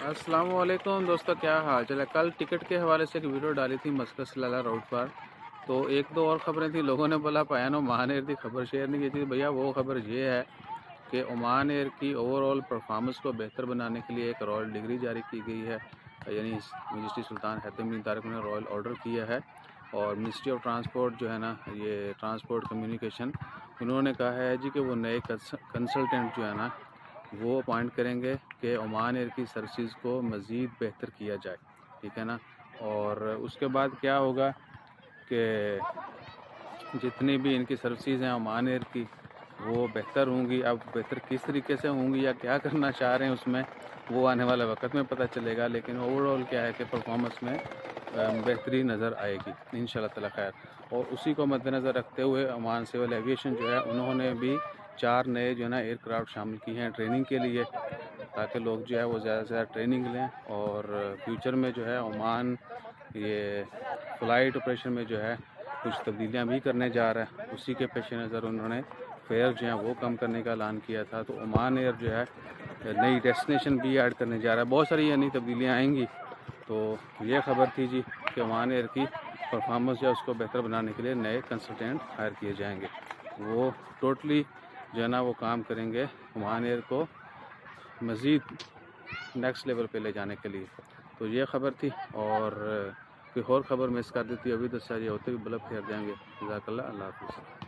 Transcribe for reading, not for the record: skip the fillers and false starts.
السلام علیکم دوستو، کیا حال چال ہے؟ کل ٹکٹ کے حوالے سے ایک ویڈیو ڈالی تھی مسکت سلالہ روڈ پر، تو ایک دو اور خبریں تھیں. لوگوں نے بولا پایان عمان ایئر کی خبر شیئر نہیں کی تھی. بھیا وہ خبر یہ ہے کہ عمان ایئر کی اوور آل پرفارمنس کو بہتر بنانے کے لیے ایک رائل ڈگری جاری کی گئی ہے. یعنی مجسٹری سلطان حاتم بن طارق نے رائل آرڈر کیا ہے، اور منسٹری آف ٹرانسپورٹ جو ہے نا، یہ ٹرانسپورٹ کمیونیکیشن، انہوں نے کہا ہے جی کہ وہ نئے کنسلٹنٹ جو ہے نا وہ اپوائنٹ کریں گے کہ عمان ایئر کی سروسز کو مزید بہتر کیا جائے. ٹھیک ہے نا. اور اس کے بعد کیا ہوگا کہ جتنی بھی ان کی سروسز ہیں عمان ایئر کی وہ بہتر ہوں گی. اب بہتر کس طریقے سے ہوں گی یا کیا کرنا چاہ رہے ہیں اس میں وہ آنے والے وقت میں پتہ چلے گا، لیکن اوور آل کیا ہے کہ پرفارمنس میں بہتری نظر آئے گی انشاءاللہ تعالی خیر. اور اسی کو مد نظر رکھتے ہوئے عمان سول ایویشن جو ہے انہوں نے بھی 4 نئے جو ہے نا ایئر کرافٹ شامل کی ہیں ٹریننگ کے لیے، تاکہ لوگ جو ہے وہ زیادہ سے زیادہ ٹریننگ لیں. اور فیوچر میں جو ہے عمان یہ فلائٹ آپریشن میں جو ہے کچھ تبدیلیاں بھی کرنے جا رہا ہے. اسی کے پیش نظر انہوں نے فیئر جو ہیں وہ کم کرنے کا اعلان کیا تھا. تو عمان ایئر جو ہے نئی ڈیسٹینیشن بھی ایڈ کرنے جا رہا ہے. بہت ساری نئی تبدیلیاں آئیں گی. تو یہ خبر تھی جی کہ عمان ایئر کی پرفارمنس جو ہے اس کو بہتر بنانے کے لیے نئے کنسلٹینٹ ہائر کیے جائیں گے. وہ ٹوٹلی جو ہے نا وہ کام کریں گے عمان ایئر کو مزید نیکسٹ لیول پہ لے جانے کے لیے. تو یہ خبر تھی. اور کوئی اور خبر مس کر دیتی ابھی تو سر یہ ہوتے بھی بلب پھیر جائیں گے. جزاک اللہ. اللہ حافظ.